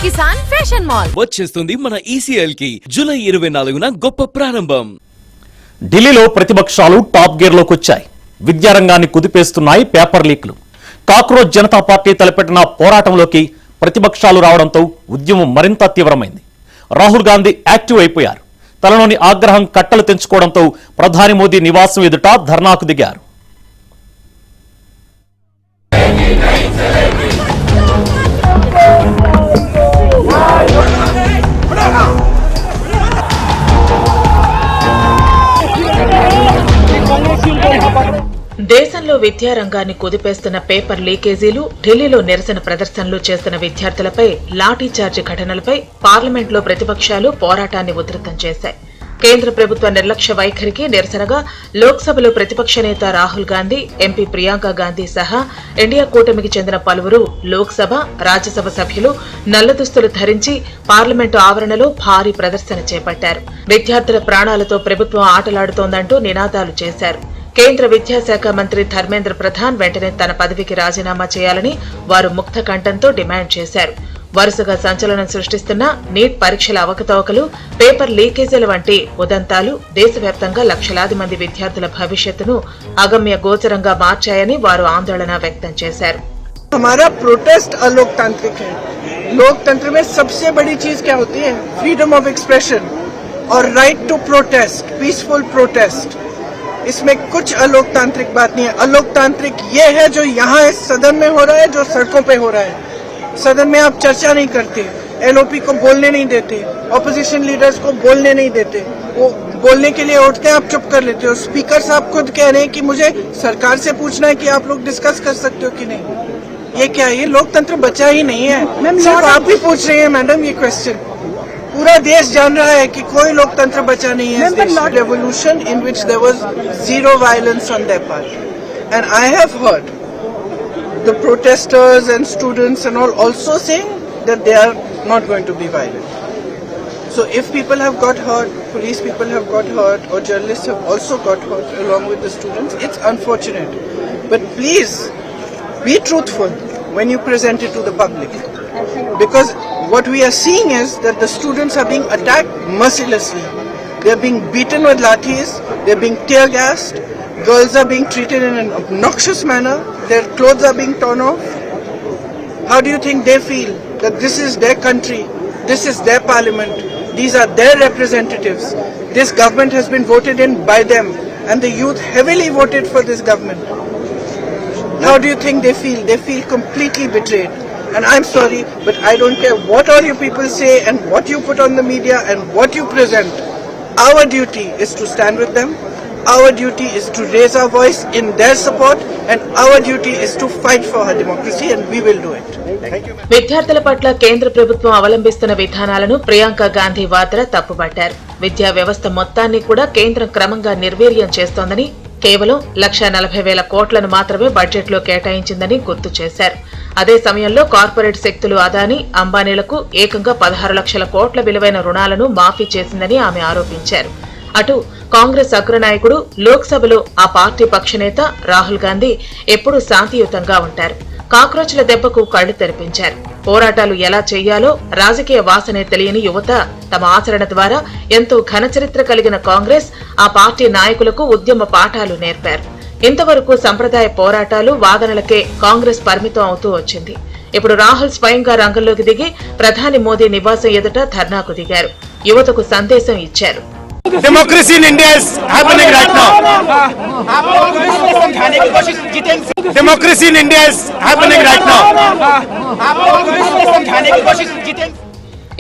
Kisan fashion mall వచ్చేస్తుంది మన ECL కి జూలై 24న గొప్ప ప్రారంభం. ఢిల్లీలో ప్రతిపక్షాలు టాప్ గేర్ లోకి వచ్చాయి. విద్యారంగాన్ని కుదిపేస్తున్నాయి పేపర్ లీక్లు. కాక్రోచ్ జనతా పార్టీ తలపెట్టిన పోరాటంలోకి ప్రతిపక్షాలు రావడంతో ఉద్యమం మరింత తీవ్రమైంది. రాహుల్ గాంధీ యాక్టివ్ అయిపోయారు. తనలోని ఆగ్రహం కట్టలు తెంచుకోవడంతో ప్రధాని మోదీ నివాసం ఎదుట ధర్నాకు దిగారు. దేశంలో విద్యారంగాన్ని కుదిపేస్తున్న పేపర్ లీకేజీలు, ఢిల్లీలో నిరసన ప్రదర్శనలు చేస్తున్న విద్యార్థులపై లాఠీచార్జి ఘటనలపై పార్లమెంట్లో ప్రతిపక్షాలు పోరాటాన్ని ఉధృతం చేశాయి. కేంద్ర ప్రభుత్వ నిర్లక్ష్య వైఖరికి నిరసనగా లోక్సభలో ప్రతిపక్ష నేత రాహుల్ గాంధీ, ఎంపీ ప్రియాంక గాంధీ సహా ఇండియా కూటమికి చెందిన పలువురు లోక్సభ, రాజ్యసభ సభ్యులు నల్ల దుస్తులు ధరించి పార్లమెంటు ఆవరణలో భారీ ప్రదర్శన చేపట్టారు. విద్యార్థుల ప్రాణాలతో ప్రభుత్వం ఆటలాడుతోందంటూ నినాదాలు చేశారు. కేంద్ర విద్యాశాఖ మంత్రి ధర్మేంద్ర ప్రధాన్ వెంటనే తన పదవికి రాజీనామా చేయాలని వారు ముక్త కంఠంతో డిమాండ్ చేశారు. వరుసగా సంచలనం సృష్టిస్తున్న నీట్ పరీక్షల అవకతవకలు, పేపర్ లీకేజీల వంటి ఉదంతాలు దేశవ్యాప్తంగా లక్షలాది మంది విద్యార్థుల భవిష్యత్తును అగమ్య గోచరంగా మార్చాయని వారు ఆందోళన వ్యక్తం చేశారు. हमारा प्रोटेस्ट अलोकतांत्रिक है। लोकतंत्र में सबसे बड़ी चीज क्या होती है? फ्रीडम ऑफ एक्सप्रेशन और right to protest, peaceful protest. इसमें कुछ अलोकतांत्रिक बात नहीं है। अलोकतांत्रिक ये है जो यहाँ इस सदन में हो रहा है, जो सड़कों पे हो रहा है। सदन में आप चर्चा नहीं करते, एलओपी को बोलने नहीं देते, ऑपोजिशन लीडर्स को बोलने नहीं देते, वो बोलने के लिए उठते हैं, आप चुप कर लेते हो। स्पीकर साहब खुद कह रहे हैं कि मुझे सरकार से पूछना है कि आप लोग डिस्कस कर सकते हो कि नहीं। ये क्या है? ये लोकतंत्र बचा ही नहीं है। सिर्फ आप ही पूछ रहे हैं मैडम ये क्वेश्चन। पूरा देश जान रहा है कि कोई लोकतंत्र बचा नहीं है। Revolution in which there was zero violence on their part, and I have heard the protesters and students and all also saying that they are not going to be violent. So if people have got hurt, police people have got hurt, or journalists have also got hurt along with the students, it's unfortunate. But please be truthful when you present it to the public, because what we are seeing is that the students are being attacked mercilessly. They are being beaten with lathis, they are being tear gassed, girls are being treated in an obnoxious manner, their clothes are being torn off. How do you think they feel that this is their country, this is their parliament, these are their representatives, this government has been voted in by them, and the youth heavily voted for this government? How do you think they feel? They feel completely betrayed. And I'm sorry, but I don't care what all you people say and what you put on the media and what you present. Our duty is to stand with them. Our duty is to raise our voice in their support, and our duty is to fight for our democracy, and we will do it. Thank you. విద్యార్థుల పట్ల కేంద్ర ప్రభుత్వం అవలంబిస్తున్న విధానాలను ప్రియాంక గాంధీ వాద్రా తప్పుపట్టారు. విద్యా వ్యవస్థ మొత్తాన్ని కూడా కేంద్రం క్రమంగా నిర్వీర్యం చేస్తోందని, కేవలం 1,40,000 కోట్లను మాత్రమే బడ్జెట్లో కేటాయించిందని గుర్తు చేశారు. అదే సమయంలో కార్పొరేట్ శక్తులు అదానీ, అంబానీలకు ఏకంగా 16 లక్షల కోట్ల విలువైన రుణాలను మాఫీ చేసిందని ఆమె ఆరోపించారు. అటు కాంగ్రెస్ అగ్రనాయకుడు, లోక్సభలో ఆ పార్టీ పక్షనేత రాహుల్ గాంధీ ఎప్పుడూ శాంతియుతంగా ఉంటారు. కాక్రోచ్ల దెబ్బకు కళ్లు తెరిపించారు. పోరాటాలు ఎలా చెయ్యాలో రాజకీయ వాసనే తెలియని యువత తమ ఆచరణ ద్వారా ఎంతో ఘనచరిత్ర కలిగిన కాంగ్రెస్, ఆ పార్టీ నాయకులకు ఉద్యమ పాఠాలు నేర్పారు. ఇంతవరకు సంప్రదాయ పోరాటాలు, వాదనలకే కాంగ్రెస్ పరిమితం అవుతూ వచ్చింది. ఇప్పుడు రాహుల్ స్వయంగా రంగంలోకి దిగి ప్రధాని మోదీ నివాసం ఎదుట ధర్నాకు దిగారు. యువతకు సందేశం ఇచ్చారు. Democracy in India is happening right now. Democracy in India is happening right now.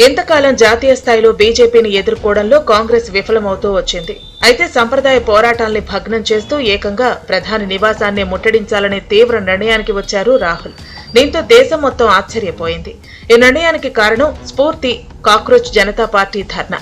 ఎంతకాలం జాతీయ స్థాయిలో బీజేపీని ఎదుర్కోవడంలో కాంగ్రెస్ విఫలమవుతూ వచ్చింది. అయితే సంప్రదాయ పోరాటాల్ని భగ్నం చేస్తూ ఏకంగా ప్రధాని నివాసాన్ని ముట్టడించాలనే తీవ్ర నిర్ణయానికి వచ్చారు రాహుల్. దీంతో దేశం మొత్తం ఆశ్చర్యపోయింది. ఈ నిర్ణయానికి కారణం స్ఫూర్తి కాక్రోచ్ జనతా పార్టీ ధర్నా.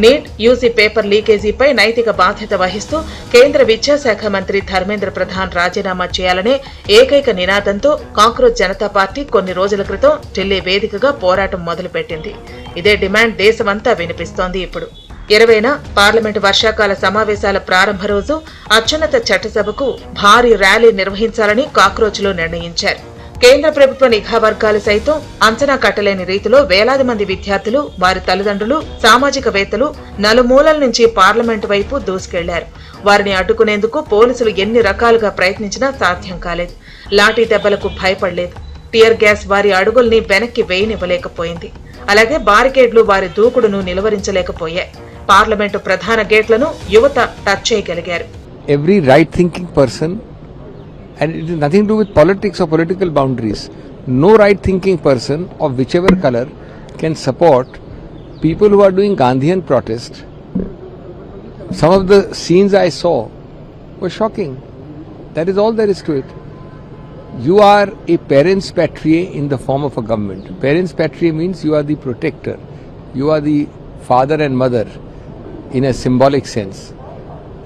నీట్, యూజీ పేపర్ లీకేజీపై నైతిక బాధ్యత వహిస్తూ కేంద్ర విద్యాశాఖ మంత్రి ధర్మేంద్ర ప్రధాన్ రాజీనామా చేయాలనే ఏకైక నినాదంతో కాక్రోచ్ జనతా పార్టీ కొన్ని రోజుల క్రితం ఢిల్లీ వేదికగా పోరాటం మొదలుపెట్టింది. ఇదే డిమాండ్ దేశమంతా వినిపిస్తోంది. ఇప్పుడు 20న పార్లమెంటు వర్షాకాల సమావేశాల ప్రారంభ రోజు అత్యున్నత చట్టసభకు భారీ ర్యాలీ నిర్వహించాలని కాక్రోచ్లో నిర్ణయించారు. కేంద్ర ప్రభుత్వ నిఘా వర్గాలు సైతం అంచనా కట్టలేని రీతిలో వేలాది మంది విద్యార్థులు, వారి తల్లిదండ్రులు, సామాజికవేత్తలు నలుమూలల నుంచి పార్లమెంటు వైపు దూసుకెళ్లారు. వారిని అడ్డుకునేందుకు పోలీసులు ఎన్ని రకాలుగా ప్రయత్నించినా సాధ్యం కాలేదు. లాఠీ దెబ్బలకు భయపడలేదు. టియర్ గ్యాస్ వారి అడుగుల్ని వెనక్కి వేయనివ్వలేకపోయింది. అలాగే బారికేడ్లు వారి దూకుడును నిలువరించలేకపోయాయి. పార్లమెంటు ప్రధాన గేట్లను యువత టచ్ చేయగలిగారు. Every right-thinking person, and it is nothing to do with politics or political boundaries. No right-thinking person of whichever color can support people who are doing Gandhian protest. Some of the scenes I saw were shocking. That is all there is to it. You are a parens patriae in the form of a government. Parens patriae means you are the protector. You are the father and mother in a symbolic sense.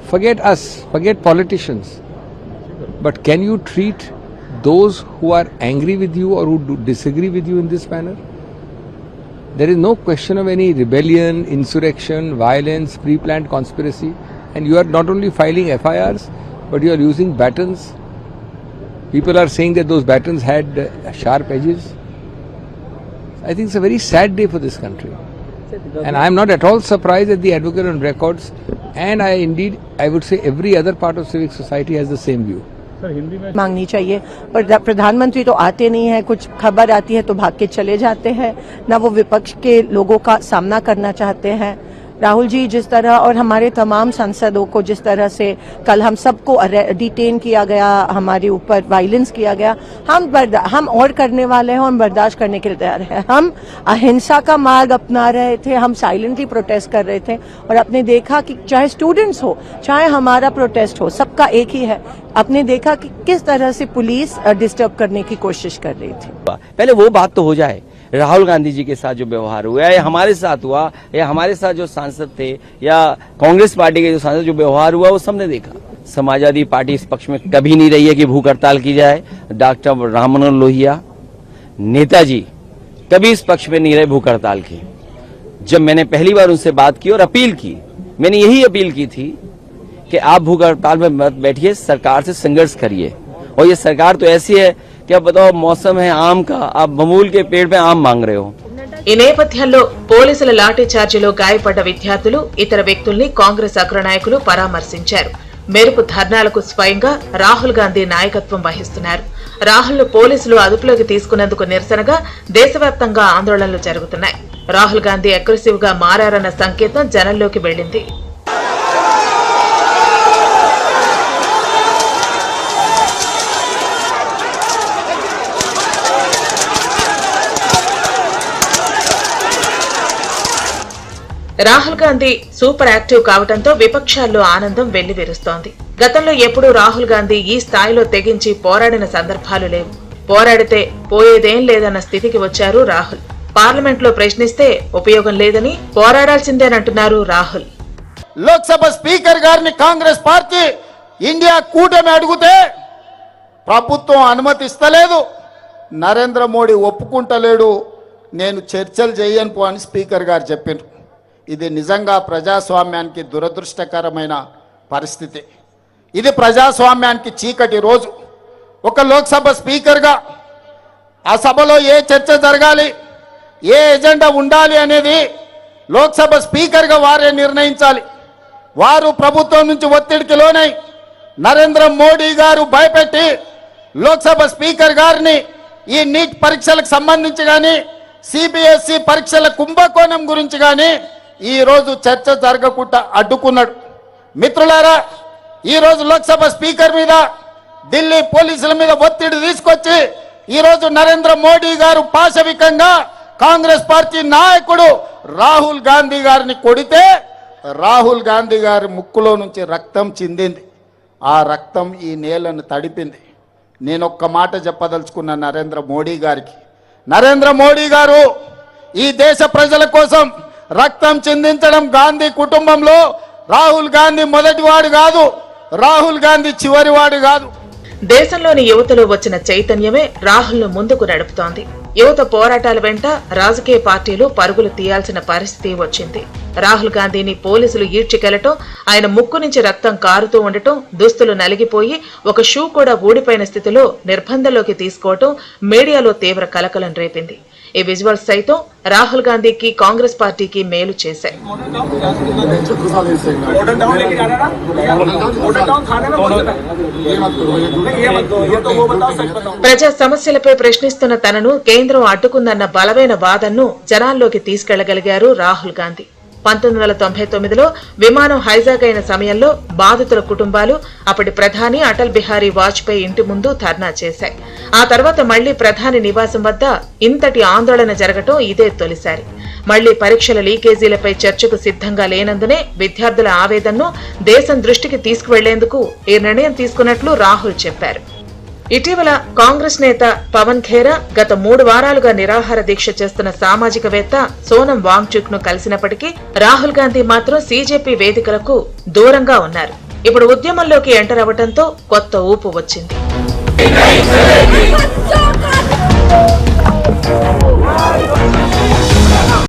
Forget us, forget politicians. But can you treat those who are angry with you or who disagree with you in this manner? There is no question of any rebellion, insurrection, violence, pre-planned conspiracy. And you are not only filing FIRs, but you are using batons. People are saying that those batons had sharp edges. I think it's a very sad day for this country. And I am not at all surprised that the Advocate on Records and I would say every other part of civic society has the same view. मांगनी चाहिए, पर प्रधानमंत्री तो आते नहीं है, कुछ खबर आती है तो भाग के चले जाते हैं, ना वो विपक्ष के लोगों का सामना करना चाहते हैं। राहुल जी जिस तरह और हमारे तमाम सांसदों को जिस तरह से कल हम सबको डिटेन किया गया, हमारे ऊपर वायलेंस किया गया, हम और करने वाले हैं और बर्दाश्त करने के लिए तैयार हैं। हम अहिंसा का मार्ग अपना रहे थे, हम साइलेंटली प्रोटेस्ट कर रहे थे और आपने देखा कि चाहे स्टूडेंट्स हो, चाहे हमारा प्रोटेस्ट हो, सबका एक ही है। आपने देखा कि किस तरह से पुलिस डिस्टर्ब करने की कोशिश कर रही थी। पहले वो बात तो हो जाए, राहुल गांधी जी के साथ जो व्यवहार हुआ या हमारे साथ हुआ या हमारे साथ जो सांसद थे या कांग्रेस पार्टी के जो सांसद जो व्यवहार हुआ वो सबने देखा। समाजवादी पार्टी इस पक्ष में कभी नहीं रही है कि भूख हड़ताल की जाए। डॉक्टर राममनोहर लोहिया नेताजी कभी इस पक्ष में नहीं रहे भूख हड़ताल की। जब मैंने पहली बार उनसे बात की और अपील की, मैंने यही अपील की थी कि आप भूख हड़ताल में मत बैठिए, सरकार से संघर्ष करिए। और ये सरकार तो ऐसी है क्या बताओ, मौसम है आम का, आप बमूल के पेड़ पे आम मांग रहे हो। ఈ నేపథ్యంలో పోలీసుల లాఠీ చార్జీలో గాయపడ్డ విద్యార్థులు, ఇతర వ్యక్తుల్ని కాంగ్రెస్ అగ్రనాయకులు పరామర్శించారు. మెరుపు ధర్నాలకు స్వయంగా రాహుల్ గాంధీ నాయకత్వం వహిస్తున్నారు. రాహుల్ పోలీసులు అదుపులోకి తీసుకున్నందుకు నిరసనగా దేశవ్యాప్తంగా ఆందోళనలు జరుగుతున్నాయి. రాహుల్ గాంధీ అగ్రెసివ్ గా మారారన్న సంకేతం జనంలోకి వెళ్లింది. రాహుల్ గాంధీ సూపర్ యాక్టివ్ కావడంతో విపక్షాల్లో ఆనందం వెల్లివిరుస్తోంది. గతంలో ఎప్పుడూ రాహుల్ గాంధీ ఈ స్థాయిలో తెగించి పోరాడిన సందర్భాలు లేవు. పోరాడితే పోయేదేం లేదన్న స్థితికి వచ్చారు రాహుల్. పార్లమెంట్లో ప్రశ్నిస్తే ఉపయోగం లేదని పోరాడాల్సిందేనంటున్నారు రాహుల్. లోక్సభ స్పీకర్ గారిని కాంగ్రెస్ పార్టీ ఇండియా కూటమి అడిగితే ప్రభుత్వం అనుమతిస్తలేదు, నరేంద్ర మోడీ ఒప్పుకుంటలేడు, నేను చర్చలు చేయను పో అని స్పీకర్ గారు చెప్పారు. ఇది నిజంగా ప్రజాస్వామ్యానికి దురదృష్టకరమైన పరిస్థితి. ఇది ప్రజాస్వామ్యానికి చీకటి రోజు. ఒక లోక్సభ స్పీకర్గా ఆ సభలో ఏ చర్చ జరగాలి, ఏ ఎజెండా ఉండాలి అనేది లోక్సభ స్పీకర్గా వారే నిర్ణయించాలి. వారు ప్రభుత్వం నుంచి ఒత్తిడికి లోనై నరేంద్ర మోడీ గారు భయపెట్టి లోక్సభ స్పీకర్ గారిని ఈ నీట్ పరీక్షలకు సంబంధించి కానీ సిబిఎస్ఈ పరీక్షల కుంభకోణం గురించి కానీ ఈ రోజు చర్చ జరగకుండా అడ్డుకున్నాడు. మిత్రులారా, ఈ రోజు లోక్సభ స్పీకర్ మీద ఢిల్లీ పోలీసుల మీద ఒత్తిడి తీసుకొచ్చి ఈ రోజు నరేంద్ర మోడీ గారు పాశవికంగా కాంగ్రెస్ పార్టీ నాయకుడు రాహుల్ గాంధీ గారిని కొడితే రాహుల్ గాంధీ గారి ముక్కులో నుంచి రక్తం చిందింది. ఆ రక్తం ఈ నేలను తడిపింది. నేను ఒక్క మాట చెప్పదలుచుకున్న నరేంద్ర మోడీ గారికి, నరేంద్ర మోడీ గారు ఈ దేశ ప్రజల కోసం రక్తం చిందించడం గాంధీ కుటుంబంలో రాహుల్ గాంధీ మొదటివాడు కాదు, రాహుల్ గాంధీ చివరివాడు కాదు. దేశంలోని యువతలో వచ్చిన చైతన్యమే రాహుల్ను ముందుకు నడుపుతోంది. యువత పోరాటాల వెంట రాజకీయ పార్టీలు పరుగులు తీయాల్సిన పరిస్థితి వచ్చింది. రాహుల్ గాంధీని పోలీసులు ఈడ్చికెళ్లటం, ఆయన ముక్కు నుంచి రక్తం కారుతూ ఉండటం, దుస్తులు నలిగిపోయి ఒక షూ కూడా ఊడిపోయిన స్థితిలో నిర్బంధంలోకి తీసుకోవటం మీడియాలో తీవ్ర కలకలం రేపింది. ఈ విజువల్స్ సైతం రాహుల్ గాంధీకి, కాంగ్రెస్ పార్టీకి మేలు చేశాయి. ప్రజా సమస్యలపై ప్రశ్నిస్తున్న తనను కేంద్రం అడ్డుకుందన్న బలమైన వాదనను జనాల్లోకి తీసుకెళ్లగలిగారు రాహుల్ గాంధీ. 1999లో విమానం హైజాక్ అయిన సమయంలో బాధితుల కుటుంబాలు అప్పటి ప్రధాని అటల్ బిహారీ వాజ్పేయి ఇంటి ముందు ధర్నా చేశాయి. ఆ తర్వాత మళ్లీ ప్రధాని నివాసం వద్ద ఇంతటి ఆందోళన జరగటం ఇదే తొలిసారి. మళ్లీ పరీక్షల లీకేజీలపై చర్చకు సిద్ధంగా లేనందునే విద్యార్థుల ఆవేదనను దేశం దృష్టికి తీసుకువెళ్లేందుకు ఈ నిర్ణయం తీసుకున్నట్లు రాహుల్ చెప్పారు. ఇటీవల కాంగ్రెస్ నేత పవన్ ఖేరా గత 3 వారాలుగా నిరాహార దీక్ష చేస్తున్న సామాజికవేత్త సోనం వాంగ్చుక్ ను కలిసినప్పటికీ రాహుల్ గాంధీ మాత్రం సీజేపీ వేదికలకు దూరంగా ఉన్నారు. ఇప్పుడు ఉద్యమంలోకి ఎంటర్ అవ్వడంతో కొత్త ఊపు వచ్చింది.